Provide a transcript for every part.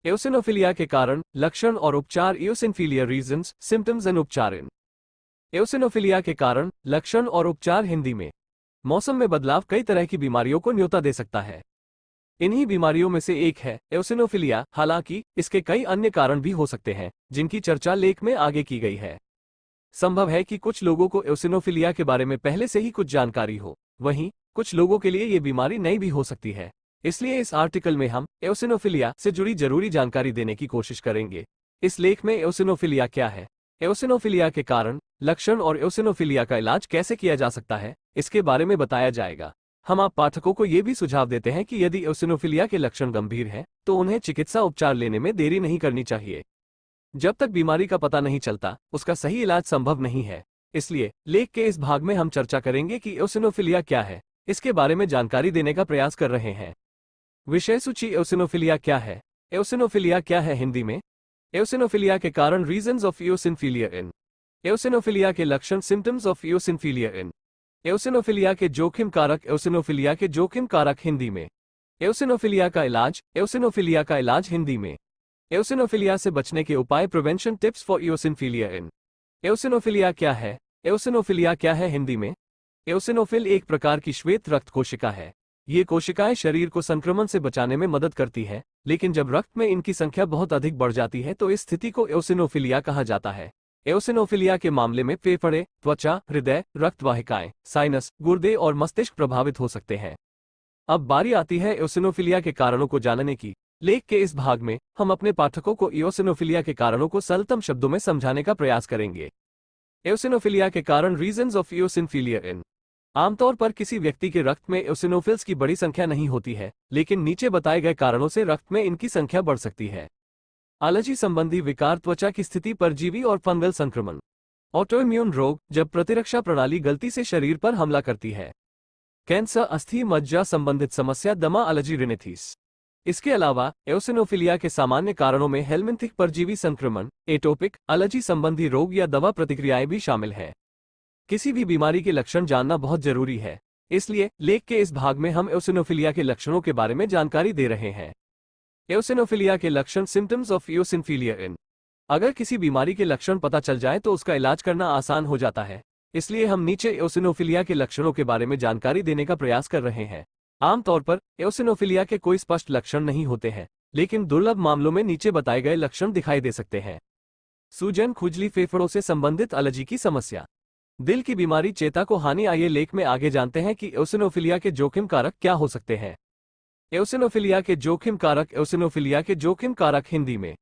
एओसिनोफिलिया के कारण, लक्षण और उपचार। एओसिनोफिलिया रीजंस, सिम्टम्स एंड उपचार। एओसिनोफिलिया के कारण, लक्षण और उपचार। हिंदी में, मौसम में बदलाव कई तरह की बीमारियों को न्योता दे सकता है। इन्हीं बीमारियों में से एक है एओसिनोफिलिया। हालांकि इसके कई अन्य कारण भी हो सकते हैं जिनकी चर्चा लेख में आगे की गई है। संभव है कि कुछ लोगों को एओसिनोफिलिया के बारे में पहले से ही कुछ जानकारी हो, वहीं कुछ लोगों के लिए ये बीमारी नई भी हो सकती है। इसलिए इस आर्टिकल में हम एओसिनोफिलिया से जुड़ी जरूरी जानकारी देने की कोशिश करेंगे। इस लेख में एओसिनोफिलिया क्या है, एओसिनोफिलिया के कारण, लक्षण और एओसिनोफिलिया का इलाज कैसे किया जा सकता है, इसके बारे में बताया जाएगा। हम आप पाठकों को ये भी सुझाव देते हैं कि यदि एओसिनोफिलिया के लक्षण गंभीर हैं, तो उन्हें चिकित्सा उपचार लेने में देरी नहीं करनी चाहिए। जब तक बीमारी का पता नहीं चलता, उसका सही इलाज संभव नहीं है। इसलिए लेख के इस भाग में हम चर्चा करेंगे कि एओसिनोफिलिया क्या है, इसके बारे में जानकारी देने का प्रयास कर रहे हैं। विषय सूची। एओसिनोफिलिया क्या है, एओसिनोफिलिया क्या है। हिंदी में, एओसिनोफिलिया के कारण, रीजंस ऑफ एओसिनोफिलिया इन। एओसिनोफिलिया के लक्षण, सिम्टम्स ऑफ एओसिनोफिलिया इन। एओसिनोफिलिया के जोखिम कारक, एओसिनोफिलिया के जोखिम कारक। हिंदी में, एओसिनोफिलिया का इलाज, एओसिनोफिलिया का इलाज। हिंदी में, एओसिनोफिलिया से बचने के उपाय, प्रिवेंशन टिप्स फॉर एओसिनोफिलिया इन। एओसिनोफिलिया क्या है, एओसिनोफिलिया क्या है। हिंदी में, एओसिनोफिल एक प्रकार की श्वेत रक्त कोशिका है। ये कोशिकाएं शरीर को संक्रमण से बचाने में मदद करती है, लेकिन जब रक्त में इनकी संख्या बहुत अधिक बढ़ जाती है तो इस स्थिति को एओसिनोफिलिया कहा जाता है। एओसिनोफिलिया के मामले में फेफड़े, त्वचा, हृदय, रक्तवाहिकाएं, साइनस, गुर्दे और मस्तिष्क प्रभावित हो सकते हैं। अब बारी आती है एओसिनोफिलिया के कारणों को जानने की। लेख के इस भाग में हम अपने पाठकों को एओसिनोफिलिया के कारणों को सरलतम शब्दों में समझाने का प्रयास करेंगे। एओसिनोफिलिया के कारण, रीजंस ऑफ एओसिनोफिलिया इन। आमतौर पर किसी व्यक्ति के रक्त में एओसिनोफिल्स की बड़ी संख्या नहीं होती है, लेकिन नीचे बताए गए कारणों से रक्त में इनकी संख्या बढ़ सकती है। एलर्जी संबंधी विकार, त्वचा की स्थिति, परजीवी और फंगल संक्रमण। ऑटोइम्यून रोग, जब प्रतिरक्षा प्रणाली गलती से शरीर पर हमला करती है। कैंसर, अस्थि मज्जा संबंधित समस्या, दमा, एलर्जी, रिनिथिस। इसके अलावा एओसिनोफिलिया के सामान्य कारणों में हेलमिंथिक परजीवी संक्रमण, एटोपिक, एलर्जी संबंधी रोग या दवा प्रतिक्रियाएं भी शामिल हैं। किसी भी बीमारी के लक्षण जानना बहुत जरूरी है, इसलिए लेख के इस भाग में हम एओसिनोफिलिया के लक्षणों के बारे में जानकारी दे रहे हैं। एओसिनोफिलिया के लक्षण, सिम्टम्स ऑफ एओसिनोफिलिया इन। अगर किसी बीमारी के लक्षण पता चल जाए तो उसका इलाज करना आसान हो जाता है। इसलिए हम नीचे एओसिनोफिलिया के लक्षणों के बारे में जानकारी देने का प्रयास कर रहे हैं। आमतौर पर एओसिनोफिलिया के कोई स्पष्ट लक्षण नहीं होते हैं, लेकिन दुर्लभ मामलों में नीचे बताए गए लक्षण दिखाई दे सकते हैं। सूजन, खुजली, फेफड़ों से संबंधित एलर्जी की समस्या, दिल की बीमारी, चेता को हानि। आइए लेख में आगे जानते हैं कि एओसिनोफिलिया के जोखिम कारक क्या हो सकते हैं। एओसिनोफिलिया के जोखिम कारक, एओसिनोफिलिया के जोखिम कारक। हिंदी में,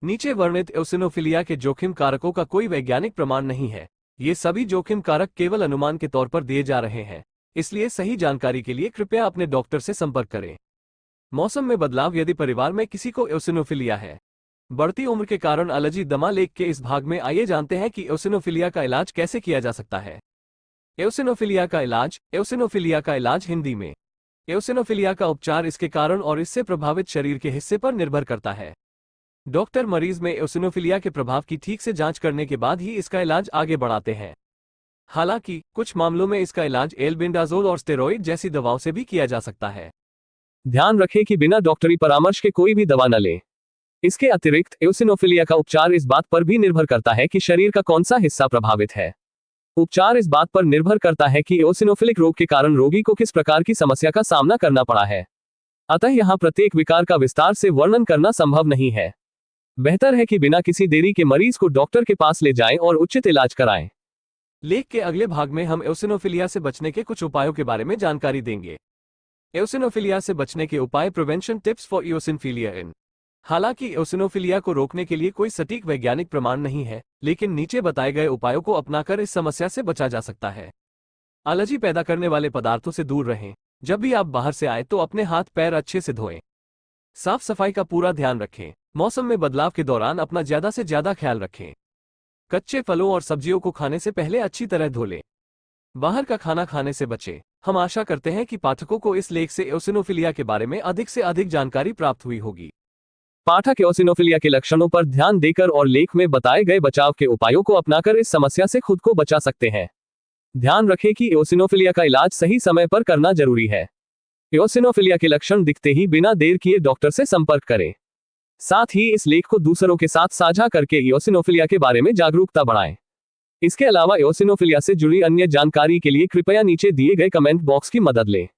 नीचे वर्णित एओसिनोफिलिया के जोखिम कारकों का कोई वैज्ञानिक प्रमाण नहीं है। ये सभी जोखिम कारक केवल अनुमान के तौर पर दिए जा रहे हैं, इसलिए सही जानकारी के लिए कृपया अपने डॉक्टर से संपर्क करें। मौसम में बदलाव, यदि परिवार में किसी को एओसिनोफिलिया है। बढ़ती उम्र के कारण एलर्जी, दमा। लेख के इस भाग में आइए जानते हैं कि एओसिनोफिलिया का इलाज कैसे किया जा सकता है। एओसिनोफिलिया का इलाज, एओसिनोफिलिया का इलाज। हिंदी में, एओसिनोफिलिया का उपचार इसके कारण और इससे प्रभावित शरीर के हिस्से पर निर्भर करता है। डॉक्टर मरीज में एओसिनोफिलिया के प्रभाव की ठीक से जांच करने के बाद ही इसका इलाज आगे बढ़ाते हैं। हालांकि कुछ मामलों में इसका इलाज एल्बेंडाजोल और स्टेरॉइड जैसी दवाओं से भी किया जा सकता है। ध्यान रखें कि बिना डॉक्टरी परामर्श के कोई भी दवा न लें। इसके अतिरिक्त एओसिनोफिलिया का उपचार इस बात पर भी निर्भर करता है कि शरीर का कौन सा हिस्सा प्रभावित है। उपचार इस बात पर निर्भर करता है कि एओसिनोफिलिक रोग के कारण रोगी को किस प्रकार की समस्या का सामना करना पड़ा है। अतः यहाँ प्रत्येक विकार का विस्तार से वर्णन करना संभव नहीं है। बेहतर है कि बिना किसी देरी के मरीज को डॉक्टर के पास ले जाएं और उचित इलाज कराएं। लेख के अगले भाग में हम एओसिनोफिलिया से बचने के कुछ उपायों के बारे में जानकारी देंगे। एओसिनोफिलिया से बचने के उपाय, प्रिवेंशन टिप्स फॉर एओसिनोफिलिया इन। हालांकि एओसिनोफिलिया को रोकने के लिए कोई सटीक वैज्ञानिक प्रमाण नहीं है, लेकिन नीचे बताए गए उपायों को अपनाकर इस समस्या से बचा जा सकता है। एलर्जी पैदा करने वाले पदार्थों से दूर रहें। जब भी आप बाहर से आए तो अपने हाथ पैर अच्छे से धोएं। साफ सफाई का पूरा ध्यान रखें। मौसम में बदलाव के दौरान अपना ज्यादा से ज्यादा ख्याल रखें। कच्चे फलों और सब्जियों को खाने से पहले अच्छी तरह धो लें। बाहर का खाना खाने से बचें। हम आशा करते हैं कि पाठकों को इस लेख से एओसिनोफिलिया के बारे में अधिक से अधिक जानकारी प्राप्त हुई होगी। पाठक एओसिनोफिलिया के लक्षणों पर ध्यान देकर और लेख में बताए गए बचाव के उपायों को अपनाकर इस समस्या से खुद को बचा सकते हैं। ध्यान रखें कि एओसिनोफिलिया का इलाज सही समय पर करना जरूरी है। एओसिनोफिलिया के लक्षण दिखते ही बिना देर किए डॉक्टर से संपर्क करें। साथ ही इस लेख को दूसरों के साथ साझा करके इयोसिनोफिलिया के बारे में जागरूकता बढ़ाएं। इसके अलावा इयोसिनोफिलिया से जुड़ी अन्य जानकारी के लिए कृपया नीचे दिए गए कमेंट बॉक्स की मदद लें।